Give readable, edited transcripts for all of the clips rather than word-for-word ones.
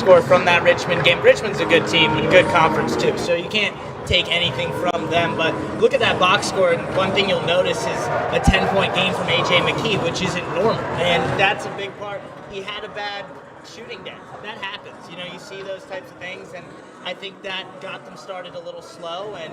score from that Richmond game. Richmond's a good team, a good conference too, so you can't take anything from them. But look at that box score, and one thing you'll notice is a 10-point game from A.J. McKee, which isn't normal, and that's a big part. He had a bad shooting day. That happens. You know, you see those types of things, and I think that got them started a little slow, and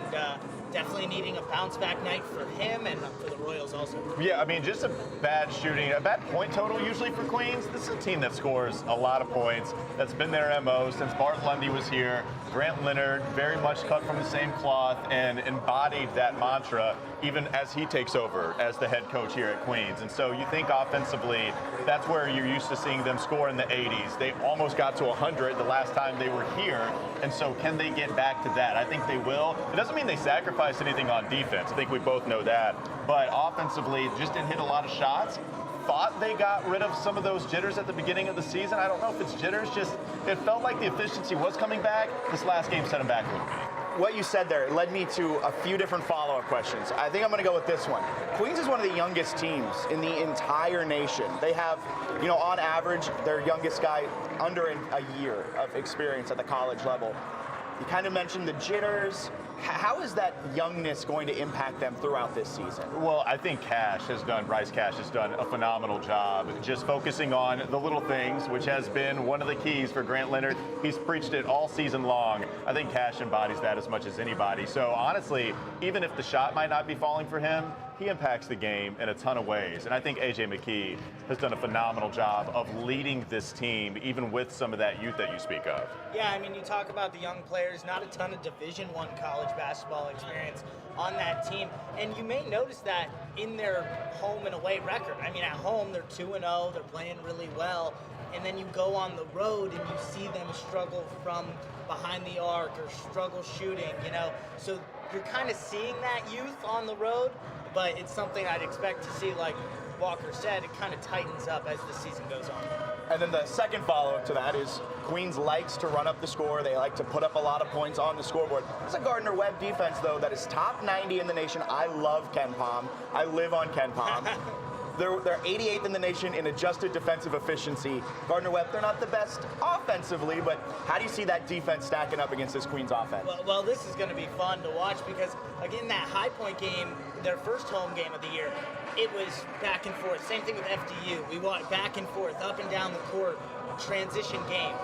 definitely needing a bounce-back night for him and for the Royals also. Yeah, I mean, just a bad shooting, a bad point total usually for Queens. This is a team that scores a lot of points. That's been their MO since Bart Lundy was here. Grant Leonard, very much cut from the same cloth and embodied that mantra even as he takes over as the head coach here at Queens. And so you think offensively, that's where you're used to seeing them score in the 80s. They almost got to 100 the last time they were here. And so can they get back to that? I think they will. It doesn't mean they sacrifice anything on defense. I think we both know that. But offensively, just didn't hit a lot of shots. Thought they got rid of some of those jitters at the beginning of the season. I don't know if it's jitters, just it felt like the efficiency was coming back. This last game set them back a little bit. What you said there led me to a few different follow-up questions. I think I'm going to go with this one. Queens is one of the youngest teams in the entire nation. They have, you know, on average, their youngest guy under a year of experience at the college level. You kind of mentioned the jitters. How is that youngness going to impact them throughout this season? Well, I think Bryce Cash has done a phenomenal job just focusing on the little things, which has been one of the keys for Grant Leonard. He's preached it all season long. I think Cash embodies that as much as anybody. So honestly, even if the shot might not be falling for him, he impacts the game in a ton of ways. And I think A.J. McKee has done a phenomenal job of leading this team, even with some of that youth that you speak of. Yeah, I mean, you talk about the young players, not a ton of Division I college basketball experience on that team. And you may notice that in their home and away record. I mean, at home, they're 2-0, they're playing really well. And then you go on the road and you see them struggle from behind the arc or struggle shooting, you know. So you're kind of seeing that youth on the road, but it's something I'd expect to see, like Walker said, it kind of tightens up as the season goes on. And then the second follow-up to that is Queens likes to run up the score. They like to put up a lot of points on the scoreboard. It's a Gardner-Webb defense, though, that is top 90 in the nation. I love Ken Pom. I live on Ken Pom. They're 88th in the nation in adjusted defensive efficiency. Gardner-Webb, they're not the best offensively, but how do you see that defense stacking up against this Queens offense? Well, this is going to be fun to watch because, again, that High Point game, their first home game of the year, it was back and forth. Same thing with FDU. We walked back and forth, up and down the court, transition game.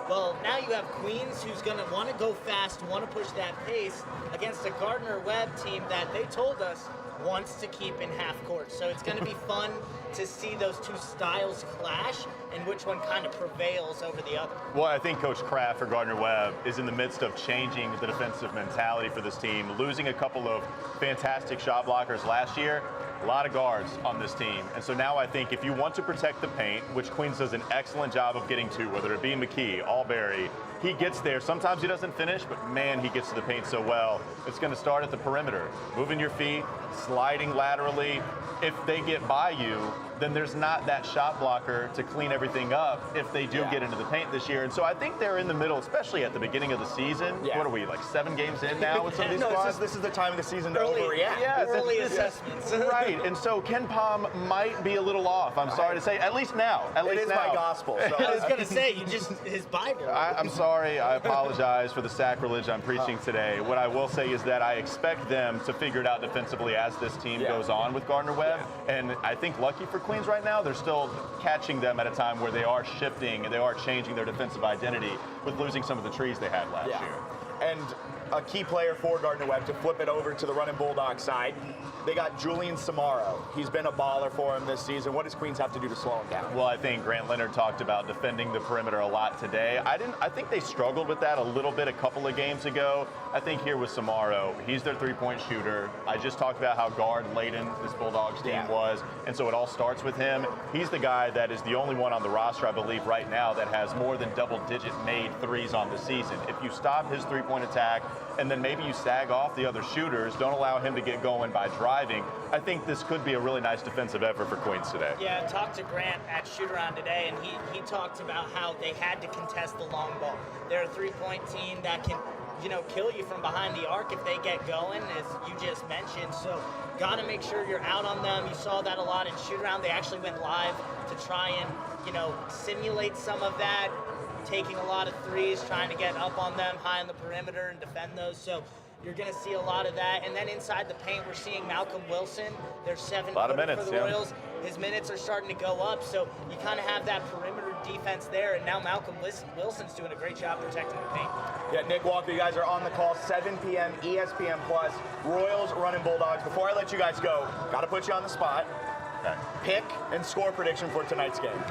Well, now you have Queens who's going to want to go fast, want to push that pace against a Gardner-Webb team that they told us wants to keep in half court. So it's going to be fun to see those two styles clash and which one kind of prevails over the other. Well, I think Coach Kraft for Gardner-Webb is in the midst of changing the defensive mentality for this team, losing a couple of fantastic shot blockers last year. A lot of guards on this team. And so now I think if you want to protect the paint, which Queens does an excellent job of getting to, whether it be McKee, Alberry, he gets there. Sometimes he doesn't finish, but man, he gets to the paint so well. It's going to start at the perimeter. Moving your feet, sliding laterally. If they get by you, then there's not that shot blocker to clean everything up if they do get into the paint this year. And so I think they're in the middle, especially at the beginning of the season. Yeah. What are we, like 7 games in now with some of these squads? This is the time of the season to Early- overreact. Yeah, Early this is- assessments. Right, and so Ken Pom might be a little off. I'm sorry to say, at least now. At It least is now. my gospel. So I was going to say, his Bible. I'm sorry. I apologize for the sacrilege I'm preaching today. What I will say is that I expect them to figure it out defensively as this team goes on with Gardner-Webb. And I think lucky for Queens right now, they're still catching them at a time where they are shifting and they are changing their defensive identity with losing some of the trees they had last year. And a key player for Gardner-Webb to flip it over to the running Bulldog side. They got Julian Samaro. He's been a baller for him this season. What does Queens have to do to slow him down? Well, I think Grant Leonard talked about defending the perimeter a lot today. I think they struggled with that a little bit a couple of games ago. I think here with Samaro, he's their three-point shooter. I just talked about how guard-laden this Bulldogs team was, and so it all starts with him. He's the guy that is the only one on the roster, I believe, right now that has more than double-digit made threes on the season. If you stop his three-point attack, and then maybe you sag off the other shooters, don't allow him to get going by driving, I think this could be a really nice defensive effort for Queens today. Yeah, I talked to Grant at shoot-around today, and he talked about how they had to contest the long ball. They're a three-point team that can, kill you from behind the arc if they get going, as you just mentioned. So got to make sure you're out on them. You saw that a lot in shoot-around. They actually went live to try and, simulate some of that. taking a lot of threes, trying to get up on them high on the perimeter and defend those. So you're going to see a lot of that. And then inside the paint, we're seeing Malcolm Wilson. There's 7-footer for the Royals. His minutes are starting to go up, so you kind of have that perimeter defense there. And now Malcolm Wilson's doing a great job protecting the paint. Yeah, Nick Walker, you guys are on the call, 7 p.m. ESPN Plus. Royals running Bulldogs. Before I let you guys go, got to put you on the spot. Okay. Pick and score prediction for tonight's game.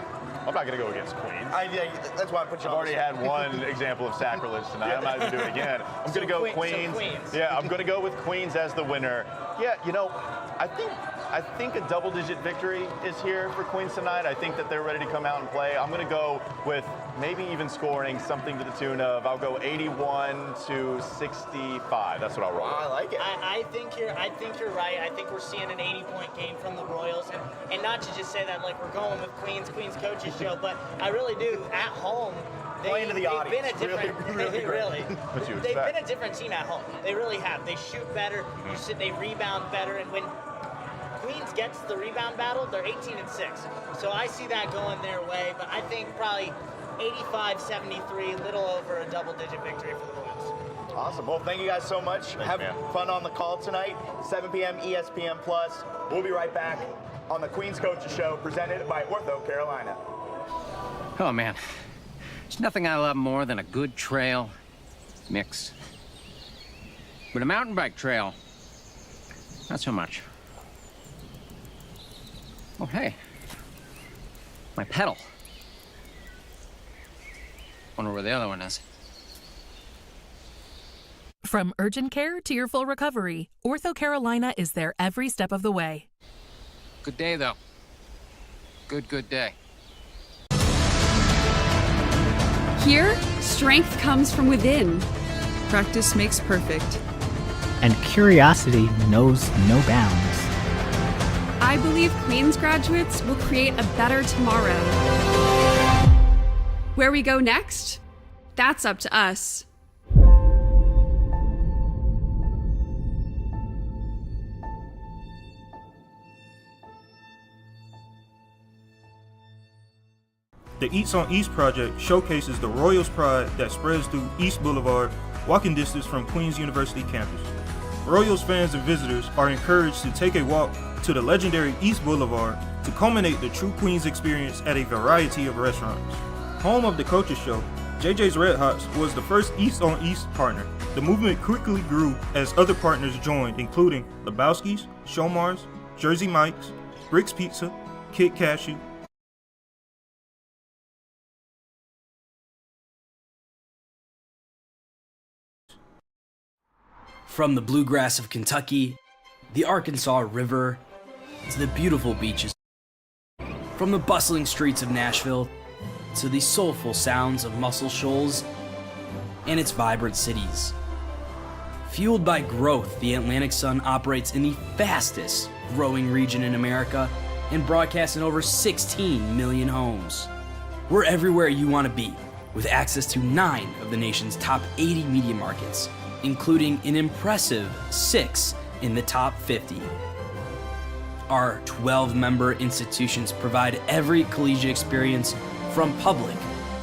I'm not going to go against Queens. Yeah, that's why I put you I've on already had one example of sacrilege tonight. I'm not going to do it again. I'm going to go Queens. Yeah, I'm going to go with Queens as the winner. Yeah, you know, I think a double-digit victory is here for Queens tonight. I think that they're ready to come out and play. I'm going to go with maybe even scoring something to the tune of, I'll go 81-65. That's what I'll roll. I like it. I think you're right. I think we're seeing an 80-point game from the Royals, and not to just say that like we're going with Queens coaches show, but I really do. At home, Playing to the audience. Been a different, really. They've been a different team at home. They really have. They shoot better. They rebound better, and when Queens gets the rebound battle, they're 18-6. So I see that going their way, but I think probably 85-73, a little over a double-digit victory for the Royals. Awesome. Well, thank you guys so much. Thanks, Have man. fun on the call tonight, 7 p.m. ESPN Plus. We'll be right back on the Queens Coaches Show, presented by Ortho Carolina. Oh, man. There's nothing I love more than a good trail mix. But a mountain bike trail, not so much. Oh, hey. My pedal. Wonder where the other one is. From urgent care to your full recovery, Ortho Carolina is there every step of the way. Good day, though. Good day. Here, strength comes from within. Practice makes perfect. And curiosity knows no bounds. I believe Queens graduates will create a better tomorrow. Where we go next? That's up to us. The Eats on East project showcases the Royals pride that spreads through East Boulevard, walking distance from Queens University campus. Royals fans and visitors are encouraged to take a walk to the legendary East Boulevard to culminate the true Queens experience at a variety of restaurants. Home of the Coaches Show, JJ's Red Hots was the first East on East partner. The movement quickly grew as other partners joined, including Lebowski's, Shomars, Jersey Mike's, Rick's Pizza, Kid Cashew, From the bluegrass of Kentucky, the Arkansas River, to the beautiful beaches. From the bustling streets of Nashville, to the soulful sounds of Muscle Shoals and its vibrant cities. Fueled by growth, the Atlantic Sun operates in the fastest growing region in America and broadcasts in over 16 million homes. We're everywhere you want to be, with access to 9 of the nation's top 80 media markets, including an impressive 6 in the top 50. Our 12-member institutions provide every collegiate experience from public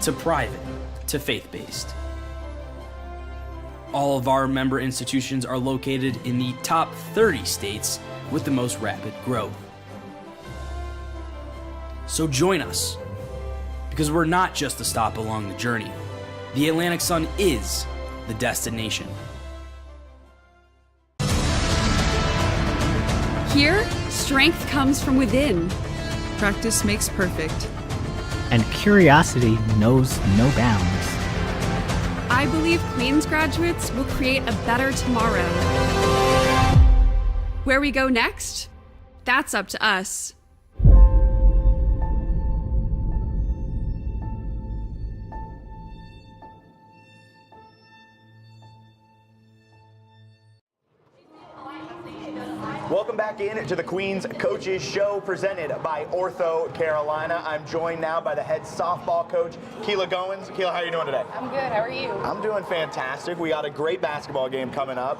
to private to faith-based. All of our member institutions are located in the top 30 states with the most rapid growth. So join us, because we're not just a stop along the journey. The Atlantic Sun is the destination. Here, strength comes from within. Practice makes perfect. And curiosity knows no bounds. I believe Queens graduates will create a better tomorrow. Where we go next? That's up to us. Welcome back in to the Queens Coaches Show, presented by Ortho Carolina. I'm joined now by the head softball coach, Keila Goins. Keila, how are you doing today? I'm good. How are you? I'm doing fantastic. We got a great basketball game coming up.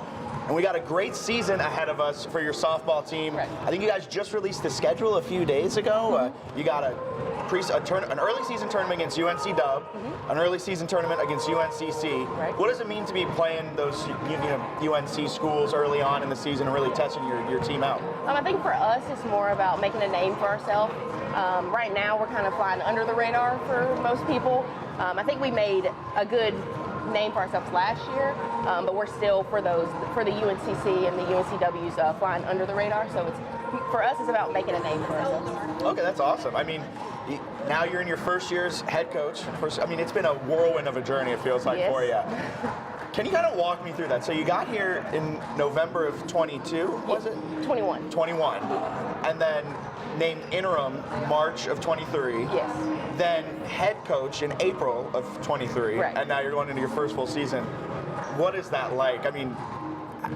and we got a great season ahead of us for your softball team. Right. I think you guys just released the schedule a few days ago. You got an early season tournament against UNC Dub, an early season tournament against UNCC. Right. What does it mean to be playing those UNC schools early on in the season and really testing your team out? I think for us, it's more about making a name for ourselves. Right now, we're kind of flying under the radar for most people. I think we made a good name for ourselves last year, but we're still for the UNCC and the UNCWs flying under the radar. So for us, it's about making a name for ourselves. Okay, that's awesome. I mean, now you're in your first year as head coach. It's been a whirlwind of a journey, it feels like, Yes. for you. Can you kind of walk me through that? So you got here in November of 22, was it? 21. 21. And then named interim March of 23. Yes. Then head coach in April of 23. Right. And now you're going into your first full season. What is that like? I mean,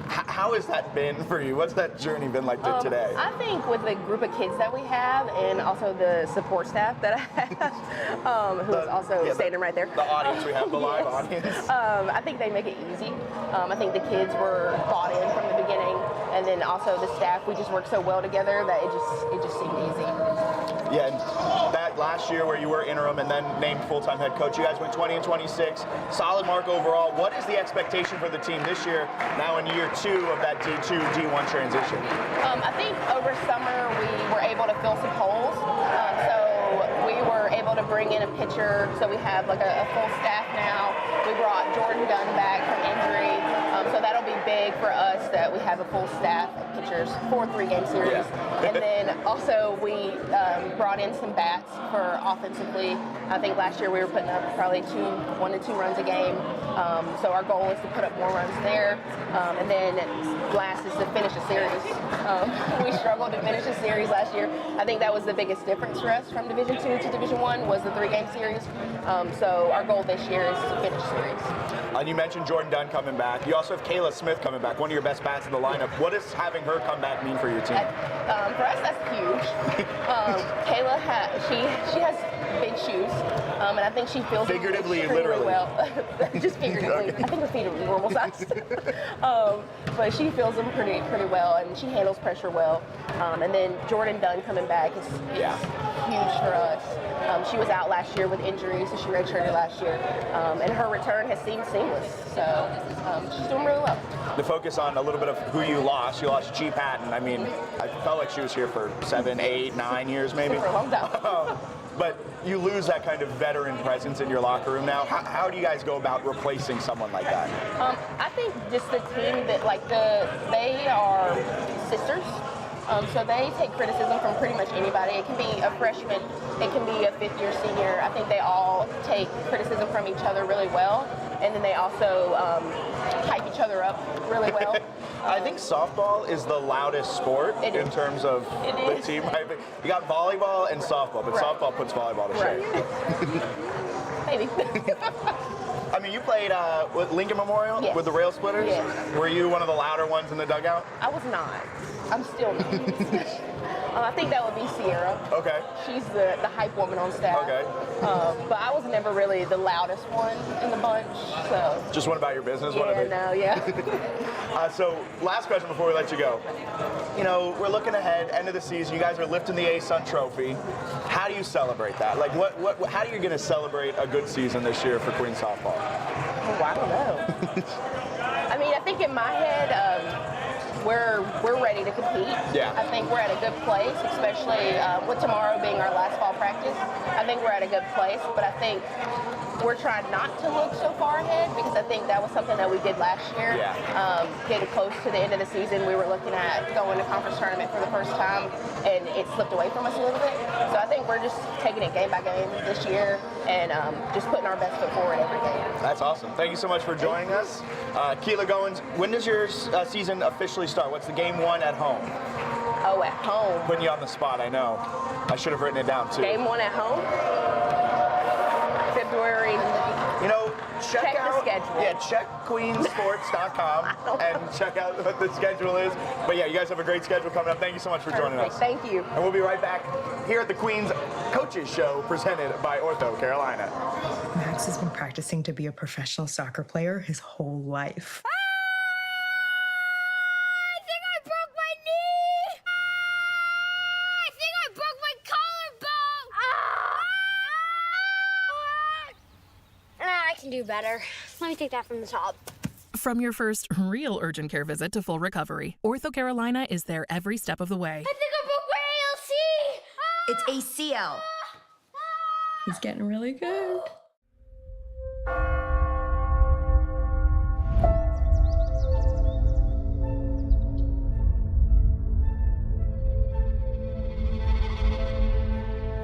how has that been for you? What's that journey been like to today? I think with the group of kids that we have and also the support staff that I have, who's also standing right there. The audience we have, the live Yes. audience. I think they make it easy. I think the kids were bought in from the beginning, and then also the staff, we just worked so well together that it just seemed easy. Yeah, and that last year where you were interim and then named full-time head coach, you guys went 20 and 26. Solid mark overall. What is the expectation for the team this year, now in year 2 of that D2, D1 transition? I think over summer we were able to fill some holes. So we were able to bring in a pitcher, so we have like a full staff now. We brought Jordan Dunn back from injury. So that'll be big for us that we have a full staff of pitchers for a 3-game series. Yeah. And then also we brought in some bats for offensively. I think last year we were putting up probably 1 to 2 runs a game. So our goal is to put up more runs there. And then last is to finish a series. We struggled to finish a series last year. I think that was the biggest difference for us from Division II to Division I was the 3-game series. So our goal this year is to finish series. And you mentioned Jordan Dunn coming back. You also have Kayla Smith coming back, one of your best bats in the lineup. What does having her come back mean for your team? For us, that's huge. Kayla she has big shoes, and I think she feels figuratively, extremely literally. well. Just figuratively. I think her feet are normal size. But she feels them pretty well, and she handles pressure well. And then Jordan Dunn coming back is huge for us. She was out last year with injuries, so she redshirted last year. And her return has seemed seamless. So she's doing really well. To focus on a little bit of who you lost G. Patton. I mean, I felt like she was here for 7, 8, 9 years maybe. For a long time. But you lose that kind of veteran presence in your locker room now. How do you guys go about replacing someone like that? I think just the team that they are sisters. So they take criticism from pretty much anybody. It can be a freshman, it can be a 5th-year senior. I think they all take criticism from each other really well, and then they also hype each other up really well. I think softball is the loudest sport in terms of the team hyping. You got volleyball and softball, but softball puts volleyball to shame. Maybe. I mean, you played with Lincoln Memorial with the Rail Splitters. Yes. Were you one of the louder ones in the dugout? I was not. I'm still not. I think that would be Sierra. Okay. She's the hype woman on staff. Okay. But I was never really the loudest one in the bunch, so. Just went about your business? So, last question before we let you go. You know, we're looking ahead, end of the season. You guys are lifting the A-Sun Trophy. How do you celebrate that? Like, how are you going to celebrate a good season this year for Queens softball? Oh, I don't know. I mean, I think in my head, we're ready to compete. Yeah. I think we're at a good place, especially with tomorrow being our last fall practice. I think we're at a good place, but I think we're trying not to look so far ahead because I think that was something that we did last year. Yeah. Getting close to the end of the season, we were looking at going to conference tournament for the first time, and it slipped away from us a little bit. So I think we're just taking it game by game this year and just putting our best foot forward every game. That's awesome. Thank you so much for joining us. Keela Goins, when does your season officially start? What's the game 1 at home? Oh, at home. Putting you on the spot, I know. I should have written it down too. Game 1 at home? February. You know, check out the schedule. Yeah, check queensports.com and check out what the schedule is. But yeah, you guys have a great schedule coming up. Thank you so much for joining us. Thank you. And we'll be right back here at the Queens Coaches Show presented by Ortho Carolina. Max has been practicing to be a professional soccer player his whole life. can do better. Let me take that from the top. From your first real urgent care visit to full recovery, Ortho Carolina is there every step of the way. I think I broke my ALC! It's ACL. He's getting really good.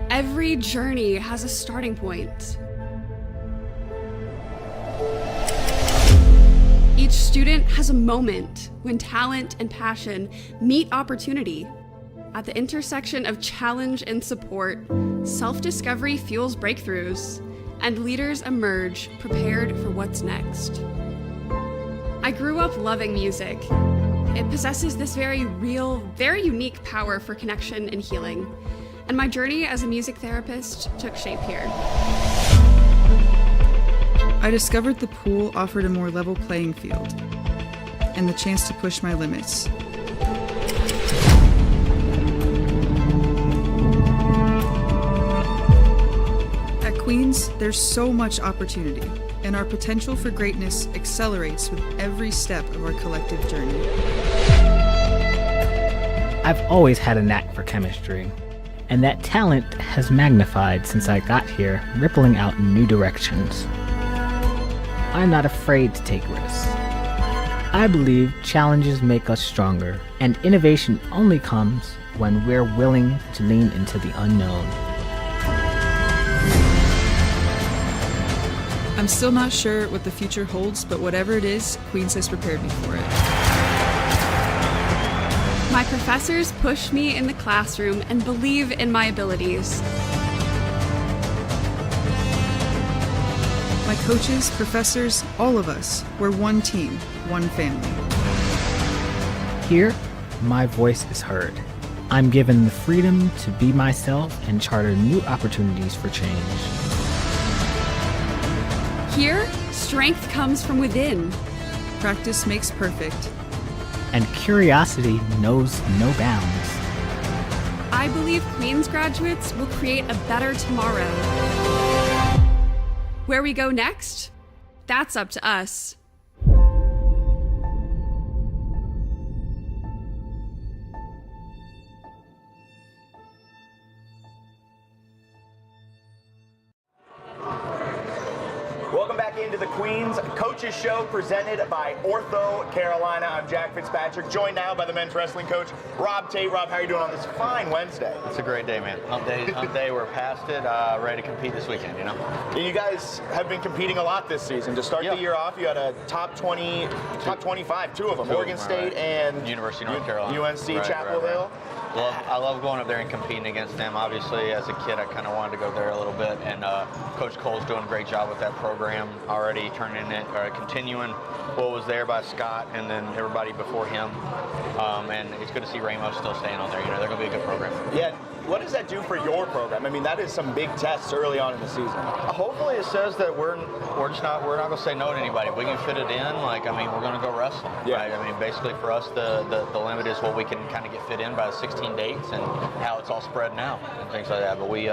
Every journey has a starting point. Each student has a moment when talent and passion meet opportunity. At the intersection of challenge and support, self-discovery fuels breakthroughs, and leaders emerge prepared for what's next. I grew up loving music. It possesses this very real, very unique power for connection and healing. And my journey as a music therapist took shape here. I discovered the pool offered a more level playing field and the chance to push my limits. At Queens, there's so much opportunity, and our potential for greatness accelerates with every step of our collective journey. I've always had a knack for chemistry, and that talent has magnified since I got here, rippling out in new directions. I'm not afraid to take risks. I believe challenges make us stronger, and innovation only comes when we're willing to lean into the unknown. I'm still not sure what the future holds, but whatever it is, Queens has prepared me for it. My professors push me in the classroom and believe in my abilities. My coaches, professors, all of us, we're one team, one family. Here, my voice is heard. I'm given the freedom to be myself and charter new opportunities for change. Here, strength comes from within. Practice makes perfect. And curiosity knows no bounds. I believe Queens graduates will create a better tomorrow. Where we go next? That's up to us. Welcome back into the Queens Coaches Show presented by Ortho Carolina. I'm Jack Fitzpatrick, joined now by the men's wrestling coach, Rob Tate. Rob, how are you doing on this fine Wednesday? It's a great day, man. Hump day, we're past it, ready to compete this weekend, you know? And you guys have been competing a lot this season. To start the year off, you had a top 20, top 25, two of them, Oregon State and University of North Carolina. UNC Chapel Hill. I love going up there and competing against them. Obviously, as a kid, I kind of wanted to go there a little bit, and Coach Cole's doing a great job with that program already, continuing what was there by Scott and then everybody before him. And it's good to see Ramos still staying on there. You know, they're going to be a good program. Yeah. What does that do for your program? I mean, that is some big tests early on in the season. Hopefully, it says that we're not going to say no to anybody. If we can fit it in, we're going to go wrestle. Yeah. Right? I mean, basically for us, the limit is what we can kind of get fit in by the 16 dates and how it's all spread out and things like that. But we,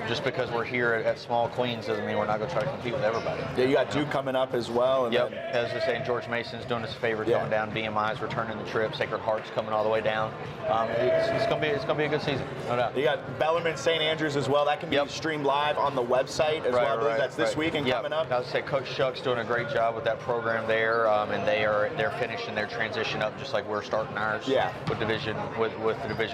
just because we're here at Small Queens doesn't mean we're not going to try to compete with everybody. Yeah, you got Duke coming up as well. And yep. As I say, George Mason's doing us a favor coming down. BMI's returning the trip. Sacred Heart's coming all the way down. It's going to be a good season, no doubt. You got Bellarmine St. Andrews as well. That can be streamed live on the website as well. I believe that's this week and coming up. I would say Coach Shuck's doing a great job with that program there, and they're finishing their transition up just like we're starting ours. Yeah. With the Division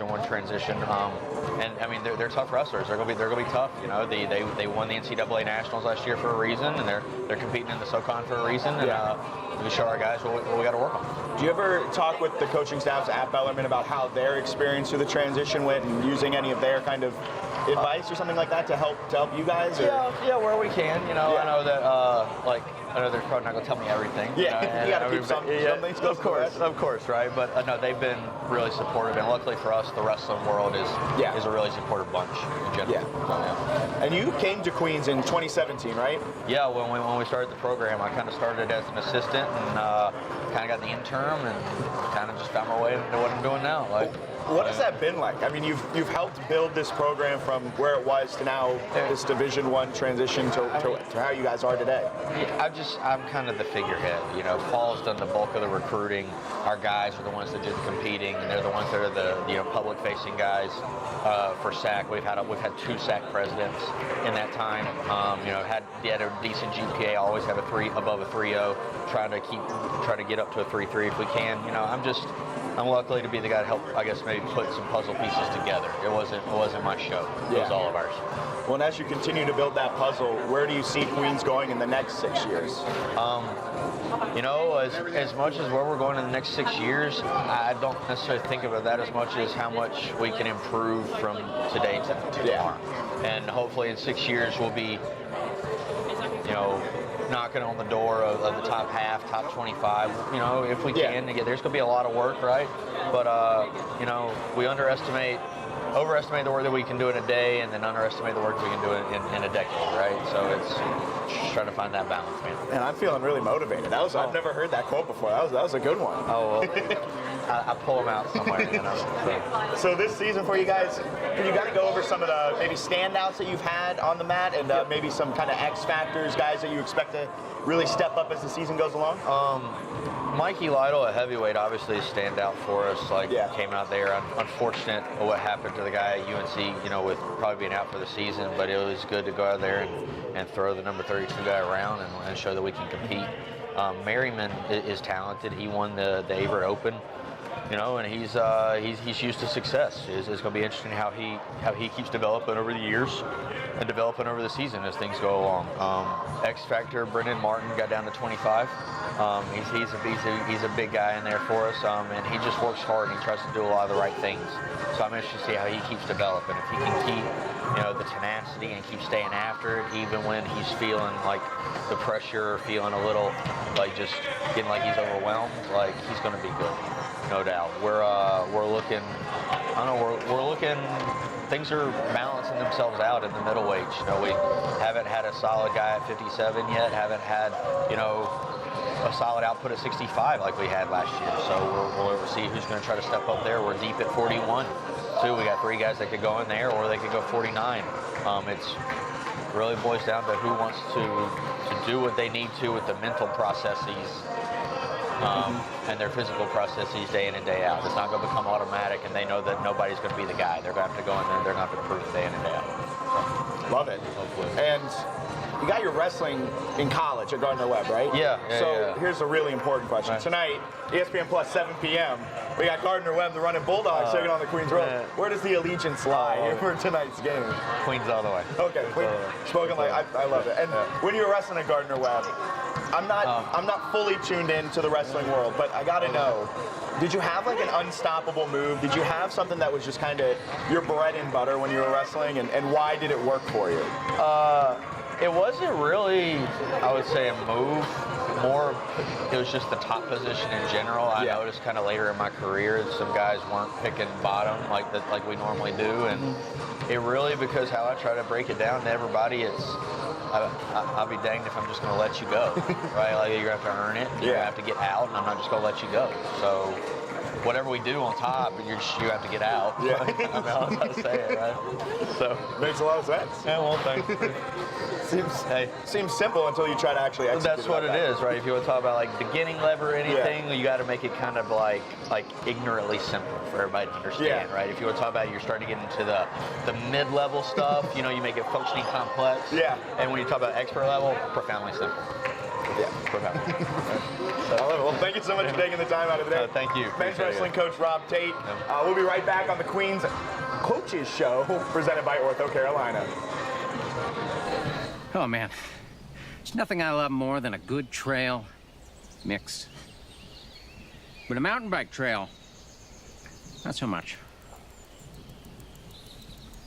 I transition. And I mean they're tough wrestlers. They're gonna be tough. You know, they won the NCAA Nationals last year for a reason, and they're competing in the SoCon for a reason. And we show our guys what we got to work on. Do you ever talk with the coaching staffs at Bellarmine about how their experience through the transition went and using any of their kind of advice or something like that to help you guys? Or? Yeah, where we can. You know, I know that I know they're probably not going to tell me everything. Yeah, you got to keep some things close to the rest. Of course, right? But no, they've been really supportive, and luckily for us, the wrestling world is a really supportive bunch in general. Yeah. And you came to Queens in 2017, right? Yeah, when we started the program, I kind of started as an assistant and kind of got the interim and kind of just found my way into what I'm doing now. What has that been like? I mean, you've helped build this program from where it was to now this Division I transition to how you guys are today. Yeah, I'm kind of the figurehead. You know, Paul's done the bulk of the recruiting. Our guys are the ones that do the competing, and they're the ones that are the public-facing guys for SAC. We've had 2 SAC presidents in that time. Had a decent GPA. Always have above a 3.0. Try to get up to a 3.3 if we can. I'm lucky to be the guy to help, I guess, maybe put some puzzle pieces together. It wasn't my show. It was all of ours. Well, and as you continue to build that puzzle, where do you see Queens going in the next 6 years? As much as where we're going in the next 6 years, I don't necessarily think about that as much as how much we can improve from today to tomorrow. And hopefully in 6 years we'll be, knocking on the door of the top half, top 25, if we can. There's going to be a lot of work, right? But, we overestimate the work that we can do in a day, and then underestimate the work we can do in a decade, right? So it's just trying to find that balance, man. And I'm feeling really motivated. I've never heard that quote before. That was a good one. Oh, well. I pull them out somewhere, So this season for you guys, can you kind of go over some of the maybe standouts that you've had on the mat, and maybe some kind of X factors, guys that you expect to really step up as the season goes along? Mikey Lytle, a heavyweight, obviously a standout for us. Came out there. Unfortunate what happened to the guy at UNC, with probably being out for the season, but it was good to go out there and throw the number 32 guy around and show that we can compete. Merriman is talented. He won the Averett Open. And he's used to success. It's going to be interesting how he keeps developing over the years and developing over the season as things go along. X Factor, Brendan Martin got down to 25. He's a big guy in there for us, and he just works hard and he tries to do a lot of the right things. So I'm interested to see how he keeps developing. If he can keep the tenacity and keep staying after it, even when he's feeling like the pressure, feeling a little like just getting like he's overwhelmed, like he's going to be good. No doubt. We're looking. I don't know. We're looking. Things are balancing themselves out in the middleweights. We haven't had a solid guy at 57 yet. Haven't had a solid output at 65 like we had last year. So we'll see who's going to try to step up there. We're deep at 41. Too. We got 3 guys that could go in there, or they could go 49. It's really boils down to who wants to do what they need to with the mental processes. And their physical processes day in and day out. It's not going to become automatic, and they know that nobody's going to be the guy. They're going to have to go in there and they're going to have to prove it day in and day out. Love it. Hopefully. And you got your wrestling in college at Gardner-Webb, right? Yeah. Here's a really important question. Right. Tonight, ESPN Plus, 7 p.m., we got Gardner-Webb, the running Bulldogs, taking on the Queens Road. Where does the allegiance lie for tonight's game? Queens all the way. Okay. Spoken like I love it. And when you were wrestling at Gardner-Webb, I'm not fully tuned into the wrestling world, but I gotta know, did you have like an unstoppable move? Did you have something that was just kind of your bread and butter when you were wrestling, and why did it work for you? It wasn't really, I would say, a move. More, it was just the top position in general. I noticed kind of later in my career that some guys weren't picking bottom like we normally do, and it really, because how I try to break it down to everybody, it's I'll be danged if I'm just going to let you go, right? Like, you're going to have to earn it, you're going to have to get out, and I'm not just going to let you go. So whatever we do on top, you have to get out. Yeah. I mean, I don't know how to say it, right? So makes a lot of sense. Yeah, well, thanks. Seems simple until you try to actually execute. That's what it is, right? If you want to talk about like beginning lever or anything, you got to make it kind of like ignorantly simple for everybody to understand, right? If you want to talk about you're starting to get into the mid-level stuff, you make it functioning complex. Yeah. And when you talk about expert level, profoundly simple. Yeah. Profoundly. Well, thank you so much for taking the time out of the day. Thank you. Men's wrestling coach Rob Tate. We'll be right back on the Queens Coaches Show, presented by Ortho Carolina. Oh, man. There's nothing I love more than a good trail mix. But a mountain bike trail, not so much.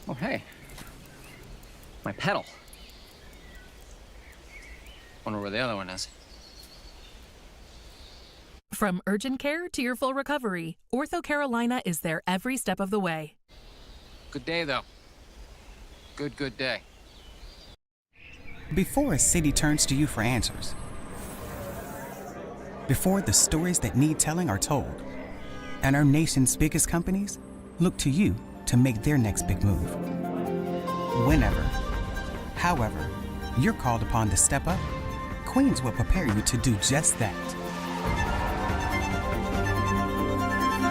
Oh, hey. My pedal. Wonder where the other one is. From urgent care to your full recovery, Ortho Carolina is there every step of the way. Good day, though. Good day. Before a city turns to you for answers, before the stories that need telling are told, and our nation's biggest companies look to you to make their next big move. Whenever, however, you're called upon to step up, Queens will prepare you to do just that.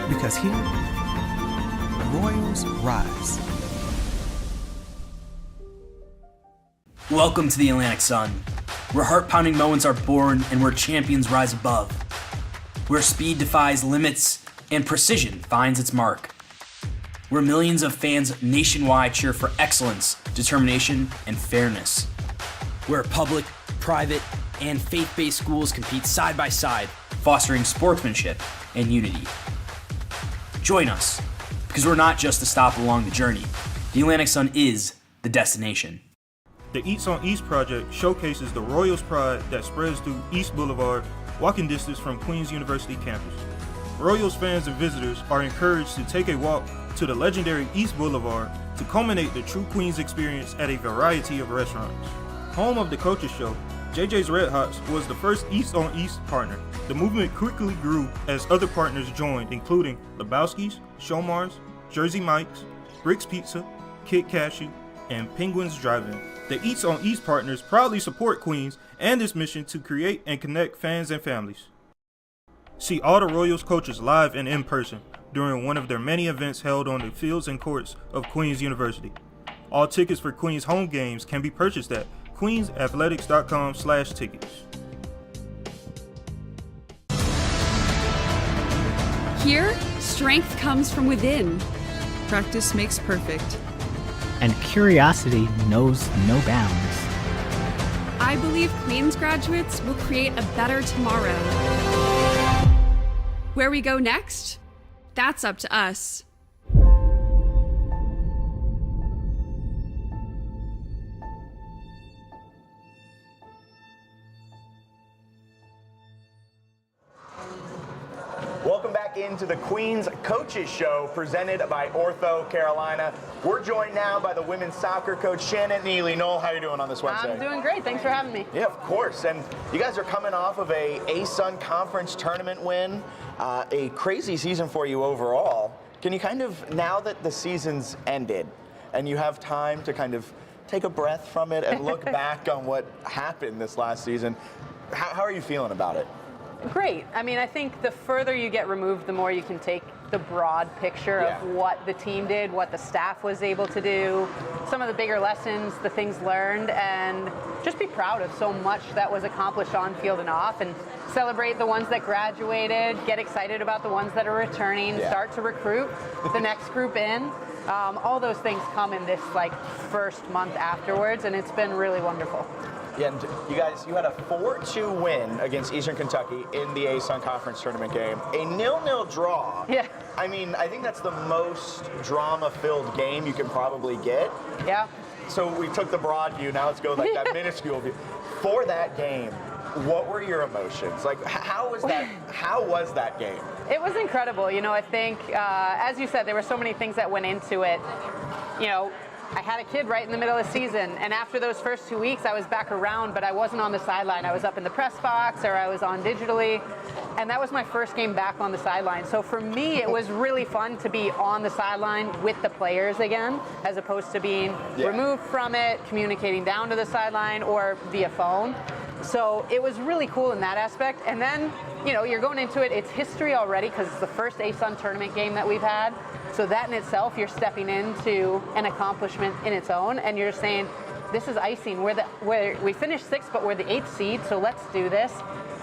Because here, Royals rise. Welcome to the Atlantic Sun, where heart-pounding moments are born and where champions rise above. Where speed defies limits and precision finds its mark. Where millions of fans nationwide cheer for excellence, determination, and fairness. Where public, private, and faith-based schools compete side by side, fostering sportsmanship and unity. Join us, because we're not just a stop along the journey. The Atlantic Sun is the destination. The Eats on East project showcases the Royals pride that spreads through East Boulevard, walking distance from Queens University campus. Royals fans and visitors are encouraged to take a walk to the legendary East Boulevard to culminate the true Queens experience at a variety of restaurants. Home of the Coaches Show, JJ's Red Hots was the first East on East partner. The movement quickly grew as other partners joined, including Lebowski's, Shomars, Jersey Mike's, Rick's Pizza, Kid Cashew, and Penguins Drive-In. The Eats on East partners proudly support Queens and its mission to create and connect fans and families. See all the Royals coaches live and in person during one of their many events held on the fields and courts of Queens University. All tickets for Queens home games can be purchased at queensathletics.com/tickets. Here, strength comes from within. Practice makes perfect. And curiosity knows no bounds. I believe Queens graduates will create a better tomorrow. Where we go next? That's up to us. Welcome back into the Queens Coaches Show presented by Ortho Carolina. We're joined now by the women's soccer coach, Shannon Neely. Noel, how are you doing on this Wednesday? I'm doing great. Thanks for having me. Yeah, of course. And you guys are coming off of a ASUN Conference tournament win, a crazy season for you overall. Can you kind of, now that the season's ended and you have time to kind of take a breath from it and look back on what happened this last season, how are you feeling about it? Great. I mean, I think the further you get removed, the more you can take the broad picture of what the team did, what the staff was able to do, some of the bigger lessons, the things learned, and just be proud of so much that was accomplished on field and off, and celebrate the ones that graduated, get excited about the ones that are returning, start to recruit the next group in. All those things come in this first month afterwards, and it's been really wonderful. Yeah, and you guys, you had a 4-2 win against Eastern Kentucky in the ASUN Conference tournament game. A 0-0 draw. Yeah. I mean, I think that's the most drama-filled game you can probably get. Yeah. So we took the broad view, now let's go that minuscule view. For that game, what were your emotions? How was that game? It was incredible. You know, I think, as you said, there were so many things that went into it. You know, I had a kid right in the middle of the season, and after those first 2 weeks, I was back around, but I wasn't on the sideline. I was up in the press box, or I was on digitally, and that was my first game back on the sideline. So for me, it was really fun to be on the sideline with the players again, as opposed to being removed from it, communicating down to the sideline, or via phone. So it was really cool in that aspect. And then, you know, you're going into it, it's history already, because it's the first ASUN tournament game that we've had. So that in itself, you're stepping into an accomplishment in its own, and you're saying, this is icing. We finished 6th, but we're the 8th seed, so let's do this.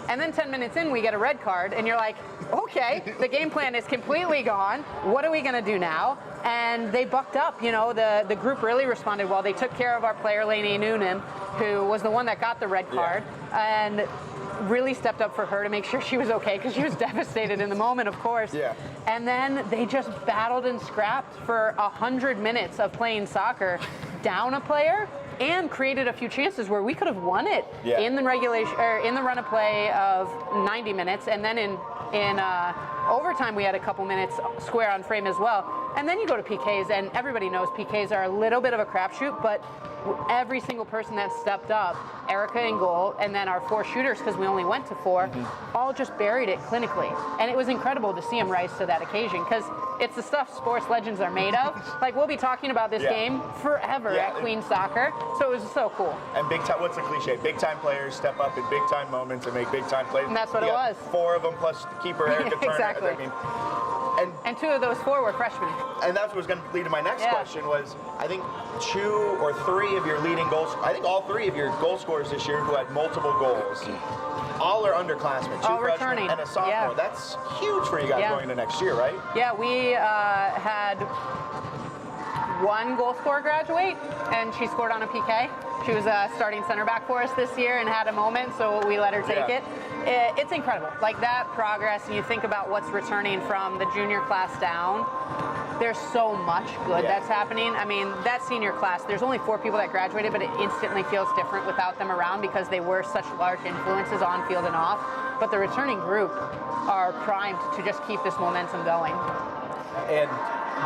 And then 10 minutes in, we get a red card, and you're like, okay, the game plan is completely gone. What are we going to do now? And they bucked up. You know, the group really responded well. They took care of our player, Lainey Noonan, who was the one that got the red card, and really stepped up for her to make sure she was okay, because she was devastated in the moment, of course. Yeah. And then they just battled and scrapped for 100 minutes of playing soccer, down a player, and created a few chances where we could have won it in the regulation, or in the run of play of 90 minutes, and then in overtime we had a couple minutes square on frame as well. And then you go to PKs, and everybody knows PKs are a little bit of a crapshoot, but every single person that stepped up, Erica in goal, and then our 4 shooters, because we only went to 4, all just buried it clinically. And it was incredible to see them rise to that occasion, because it's the stuff sports legends are made of. Like, we'll be talking about this game forever at Queens Soccer, so it was so cool. And big time, what's the cliche? Big time players step up in big time moments and make big time plays. And that's what it was. 4 of them plus the keeper, Erica Turner. Exactly. I mean, and 2 of those 4 were freshmen. And that's what was going to lead to my next question was, I think 2 or 3 of your leading goals, I think all 3 of your goal scorers this year who had multiple goals, all are underclassmen, 2 all freshmen returning. and a sophomore. Yeah. That's huge for you guys going into next year, right? Yeah, we had 1 goal scorer graduate, and she scored on a PK. She was a starting center back for us this year and had a moment, so we let her take it. It's incredible. Like, that progress, and you think about what's returning from the junior class down, there's so much good that's happening. I mean, that senior class, there's only 4 people that graduated, but it instantly feels different without them around because they were such large influences on field and off. But the returning group are primed to just keep this momentum going. And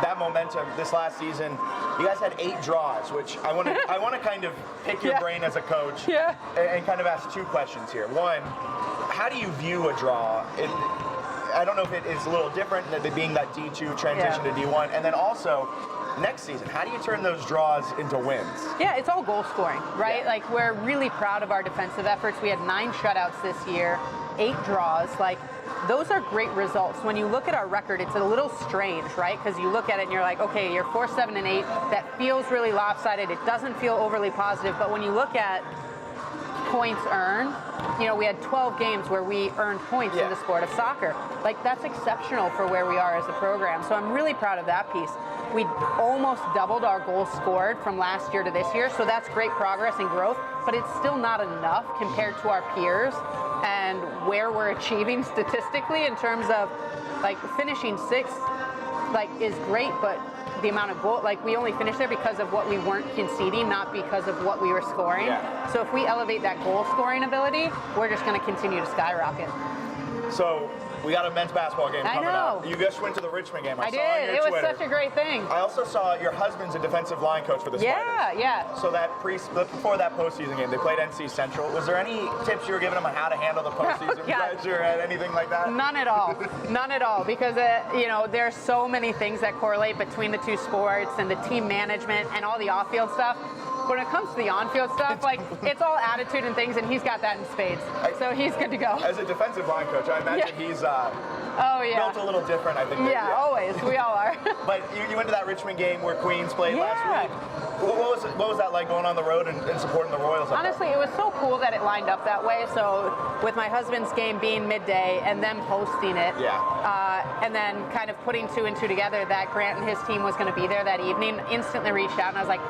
that momentum this last season, you guys had 8 draws, which I want to kind of pick your brain as a coach and kind of ask 2 questions here. One, how do you view a draw? I don't know if it is a little different than being that D2 transition to D1, and then also next season, how do you turn those draws into wins? Yeah, it's all goal scoring, right? Like, we're really proud of our defensive efforts. We had 9 shutouts this year, 8 draws. Like, those are great results. When you look at our record, it's a little strange, right? Because you look at it and you're like, okay, you're 4, 7, and 8. That feels really lopsided. It doesn't feel overly positive. But when you look at points earned, you know, we had 12 games where we earned points in the sport of soccer. Like, that's exceptional for where we are as a program. So I'm really proud of that piece. We almost doubled our goals scored from last year to this year, so that's great progress and growth, but it's still not enough compared to our peers and where we're achieving statistically in terms of, like, finishing 6th, like, is great, but the amount of goal, like, we only finished there because of what we weren't conceding, not because of what we were scoring. So if we elevate that goal scoring ability, we're just going to continue to skyrocket. So we got a men's basketball game coming up. You just went to the Richmond game. I saw on your It was Twitter. such a great thing. I also saw your husband's a defensive line coach for the Spiders. So that before that postseason game, they played NC Central. Was there any tips you were giving them on how to handle the postseason pressure and anything like that? None at all. None at all. Because, you know, there's so many things that correlate between the 2 sports and the team management and all the off-field stuff. When it comes to the on-field stuff, like, it's all attitude and things, and he's got that in spades. So he's good to go. As a defensive line coach, I imagine he's built a little different, I think. Always. We all are. But you went to that Richmond game where Queens played last week. What was that like going on the road and supporting the Royals? Honestly, it was so cool that it lined up that way. So with my husband's game being midday and them hosting it, and then kind of putting 2 and 2 together that Grant and his team was going to be there that evening, instantly reached out and I was like,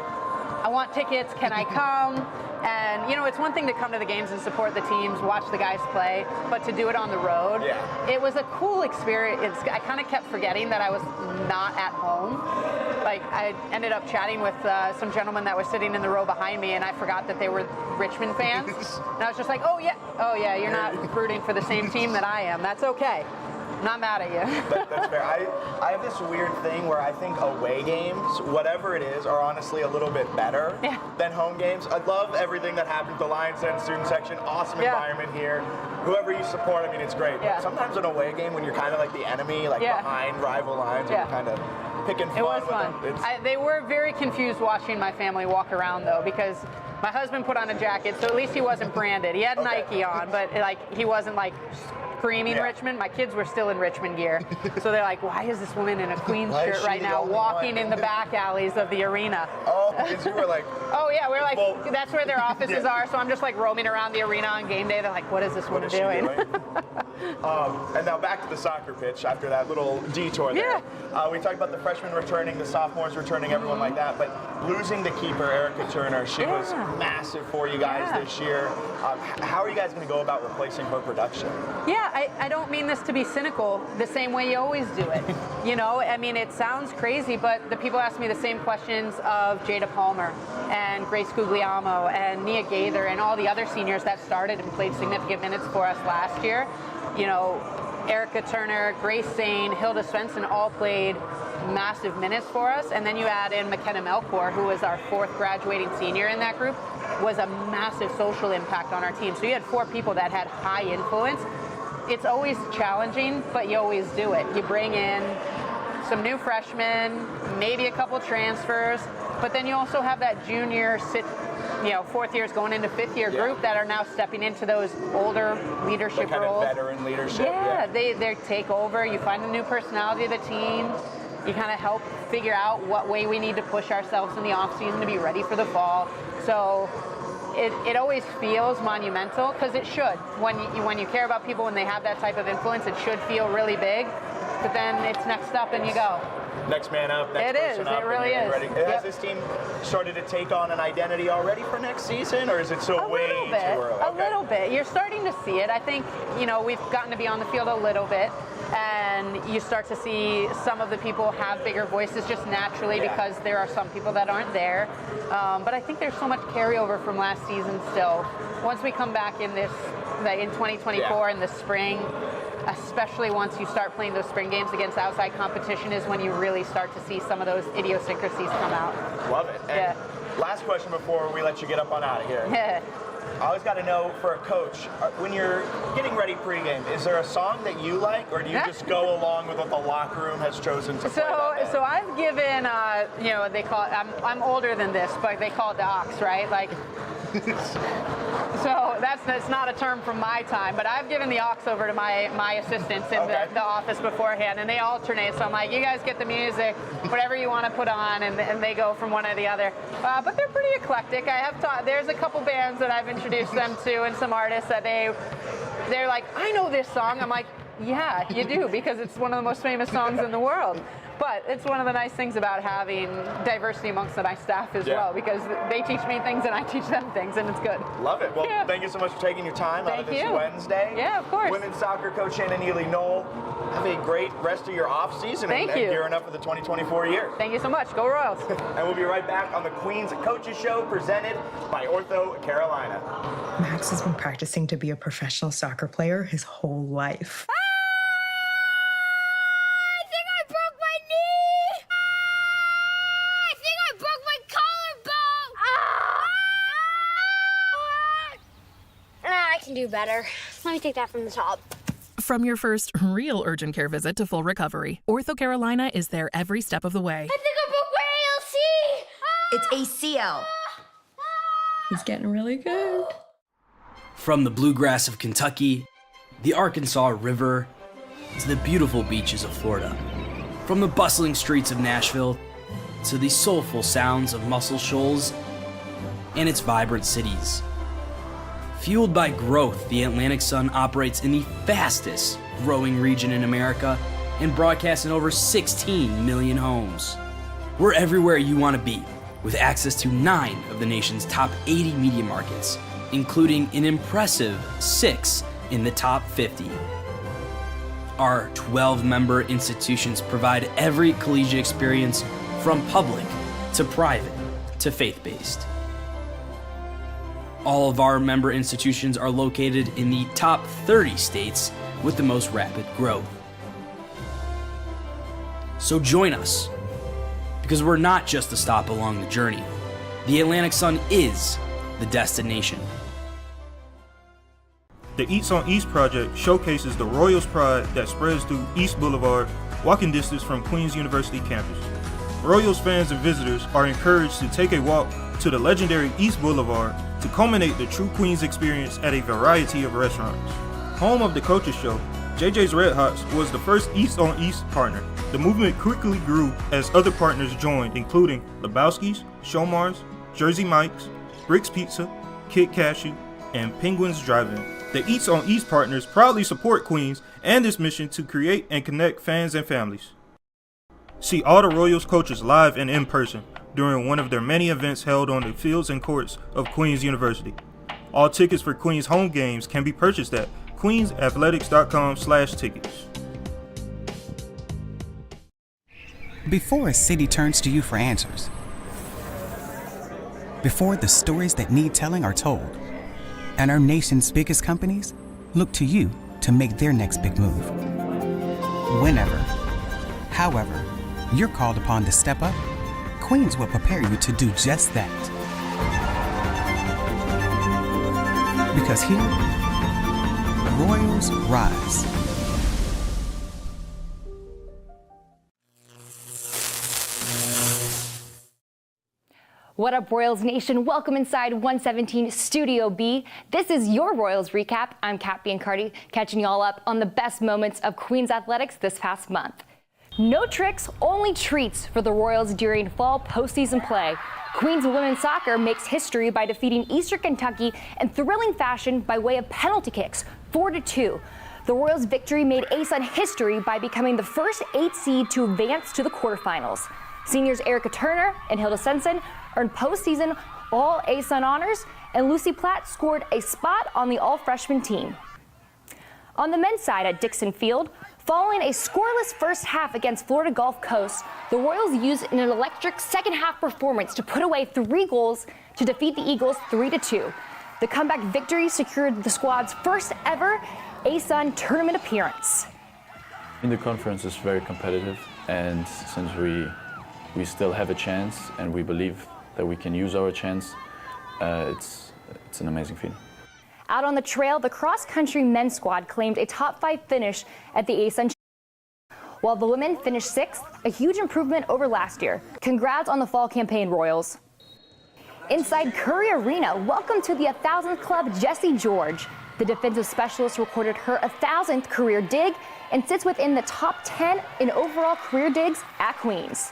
I want tickets, can I come? And, you know, it's one thing to come to the games and support the teams, watch the guys play, but to do it on the road, it was a cool experience. I kind of kept forgetting that I was not at home. Like, I ended up chatting with some gentlemen that were sitting in the row behind me, and I forgot that they were Richmond fans. And I was just like, oh yeah, you're not rooting for the same team that I am. That's okay. Not mad at you. That's fair. I have this weird thing where I think away games, whatever it is, are honestly a little bit better than home games. I love everything that happened at the Lions Den student section. Awesome environment here. Whoever you support, I mean, it's great. But sometimes an away game when you're kind of like the enemy, like behind rival lines, and you're kind of picking fun. It was fun. They were very confused watching my family walk around, though, because my husband put on a jacket, so at least he wasn't branded. He had Nike on, but like he wasn't like screaming Richmond. My kids were still in Richmond gear. So they're like, why is this woman in a Queens shirt right now walking in the back alleys of the arena? Oh, because you were like... Oh, yeah, we're like, that's where their offices are. So I'm just like roaming around the arena on game day. They're like, what is this woman doing? And now back to the soccer pitch after that little detour there. We talked about the freshmen returning, the sophomores returning, everyone like that. But losing the keeper, Erica Turner, she was massive for you guys this year. How are you guys going to go about replacing her production? Yeah, I don't mean this to be cynical, the same way you always do it. You know, I mean, it sounds crazy, but the people ask me the same questions of Jada Palmer and Grace Guglielmo and Nia Gaither and all the other seniors that started and played significant minutes for us last year. You know, Erica Turner, Grace Zane, Hilda Svensson all played massive minutes for us. And then you add in McKenna Melchor, who was our 4th graduating senior in that group, was a massive social impact on our team. So you had 4 people that had high influence. It's always challenging, but you always do it. You bring in some new freshmen, maybe a couple transfers, but then you also have that junior 4th years going into 5th year group that are now stepping into those older leadership kind roles. Of veteran leadership. Yeah, they take over. You find a new personality of the team. You kind of help figure out what way we need to push ourselves in the off season to be ready for the fall. So it always feels monumental, because it should. When you care about people, when they have that type of influence, it should feel really big. But then it's next up and you go. Next man up, next person up. It really is. Ready. Has this team started to take on an identity already for next season, or is it still way too early? A little bit. You're starting to see it. I think, we've gotten to be on the field a little bit, and you start to see some of the people have bigger voices just naturally because there are some people that aren't there. But I think there's so much carryover from last season still. Once we come back in 2024 in the spring, especially once you start playing those spring games against outside competition, is when you really start to see some of those idiosyncrasies come out. Love it. And last question before we let you get up on out of here. I always got to know, for a coach, when you're getting ready pregame, is there a song that you like, or do you just go along with what the locker room has chosen to play that day? So I've given, they call it, I'm older than this, but they call it the aux, right? Like, so that's not a term from my time, but I've given the aux over to my assistants in the office beforehand, and they alternate. So I'm like, you guys get the music, whatever you want to put on, and they go from one or the other. But they're pretty eclectic. I have taught. There's a couple bands that I've introduced them to, and some artists that they're like, I know this song. I'm like, yeah, you do, because it's one of the most famous songs in the world. But it's one of the nice things about having diversity amongst my staff as well, because they teach me things and I teach them things, and it's good. Love it. Well, thank you so much for taking your time out of this Wednesday. Yeah, of course. Women's soccer coach Shannon Neely-Knoll, have a great rest of your off season and gearing up for the 2024 year. Thank you so much. Go Royals. And we'll be right back on the Queens Coaches Show, presented by Ortho Carolina. Max has been practicing to be a professional soccer player his whole life. I can do better. Let me take that from the top. From your first real urgent care visit to full recovery, Ortho Carolina is there every step of the way. I think I broke my ALC! It's ACL. He's getting really good. From the bluegrass of Kentucky, the Arkansas River, to the beautiful beaches of Florida. From the bustling streets of Nashville to the soulful sounds of Muscle Shoals and its vibrant cities. Fueled by growth, the Atlantic Sun operates in the fastest growing region in America and broadcasts in over 16 million homes. We're everywhere you want to be, with access to 9 of the nation's top 80 media markets, including an impressive 6 in the top 50. Our 12-member institutions provide every collegiate experience, from public to private to faith-based. All of our member institutions are located in the top 30 states with the most rapid growth. So join us, because we're not just a stop along the journey. The Atlantic Sun is the destination. The Eats on East project showcases the Royals pride that spreads through East Boulevard, walking distance from Queens University campus. Royals fans and visitors are encouraged to take a walk to the legendary East Boulevard to culminate the true Queens experience at a variety of restaurants. Home of the Coaches Show, JJ's Red Hots was the first East on East partner. The movement quickly grew as other partners joined, including Lebowski's, Showmars, Jersey Mike's, Bricks Pizza, Kid Cashew, and Penguins Drive-In. The Eats on East partners proudly support Queens and its mission to create and connect fans and families. See all the Royals coaches live and in person during one of their many events held on the fields and courts of Queens University. All tickets for Queens home games can be purchased at queensathletics.com/tickets. Before a city turns to you for answers, before the stories that need telling are told, and our nation's biggest companies look to you to make their next big move. Whenever, however, you're called upon to step up, Queens will prepare you to do just that. Because here, Royals rise. What up, Royals Nation? Welcome inside 117 Studio B. This is your Royals Recap. I'm Kat Biancardi, catching y'all up on the best moments of Queens athletics this past month. No tricks, only treats for the Royals during fall postseason play. Queens women's soccer makes history by defeating Eastern Kentucky in thrilling fashion by way of penalty kicks, 4-2. The Royals' victory made ASUN history by becoming the first 8 seed to advance to the quarterfinals. Seniors Erica Turner and Hilda Sensen earned postseason All-ASUN honors, and Lucy Platt scored a spot on the all-freshman team. On the men's side at Dixon Field, following a scoreless first half against Florida Gulf Coast, the Royals used an electric second-half performance to put away 3 goals to defeat the Eagles 3-2. The comeback victory secured the squad's first ever ASUN tournament appearance. In the conference is very competitive, and since we still have a chance and we believe that we can use our chance, it's an amazing feeling. Out on the trail, the cross-country men's squad claimed a top 5 finish at the ASUN, while the women finished 6th, a huge improvement over last year. Congrats on the fall campaign, Royals. Inside Curry Arena, welcome to the 1,000th club, Jessie George. The defensive specialist recorded her 1,000th career dig and sits within the top 10 in overall career digs at Queens.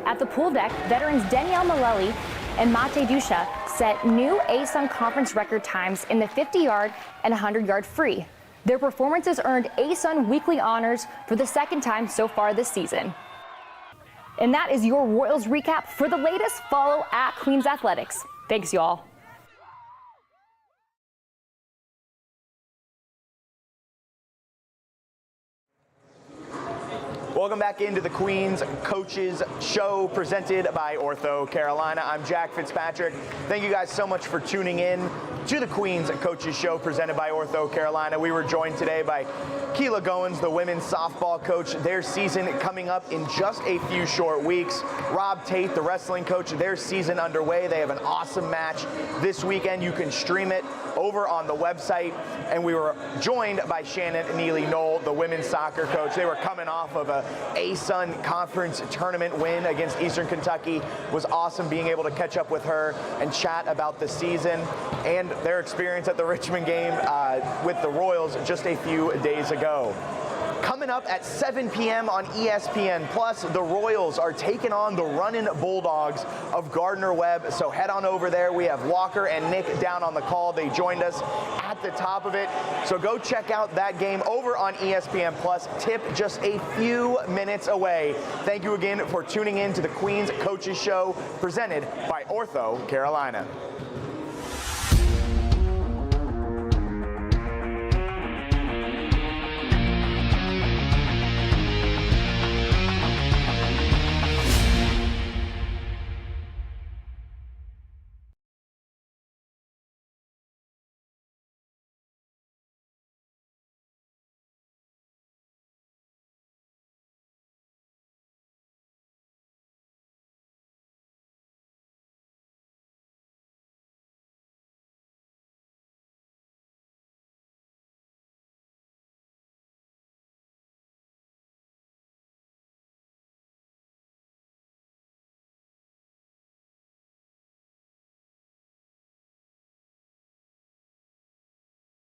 At the pool deck, veterans Danielle Malelli and Mate Dusha set new ASUN conference record times in the 50-yard and 100-yard free. Their performances earned ASUN weekly honors for the 2nd time so far this season. And that is your Royals recap. For the latest, follow at Queens Athletics. Thanks, y'all. Welcome back into the Queens Coaches Show presented by Ortho Carolina. I'm Jack Fitzpatrick. Thank you guys so much for tuning in to the Queens Coaches Show presented by Ortho Carolina. We were joined today by Keila Goins, the women's softball coach. Their season coming up in just a few short weeks. Rob Tate, the wrestling coach, their season underway. They have an awesome match this weekend. You can stream it over on the website. And we were joined by Shannon Neely-Knoll, the women's soccer coach. They were coming off of a ASUN conference tournament win against Eastern Kentucky. It was awesome being able to catch up with her and chat about the season and their experience at the Richmond game with the Royals just a few days ago. Coming up at 7 p.m. on ESPN Plus, the Royals are taking on the Runnin' Bulldogs of Gardner-Webb. So head on over there. We have Walker and Nick down on the call. They joined us at the top of it. So go check out that game over on ESPN Plus. Tip just a few minutes away. Thank you again for tuning in to the Queens Coaches Show presented by Ortho Carolina.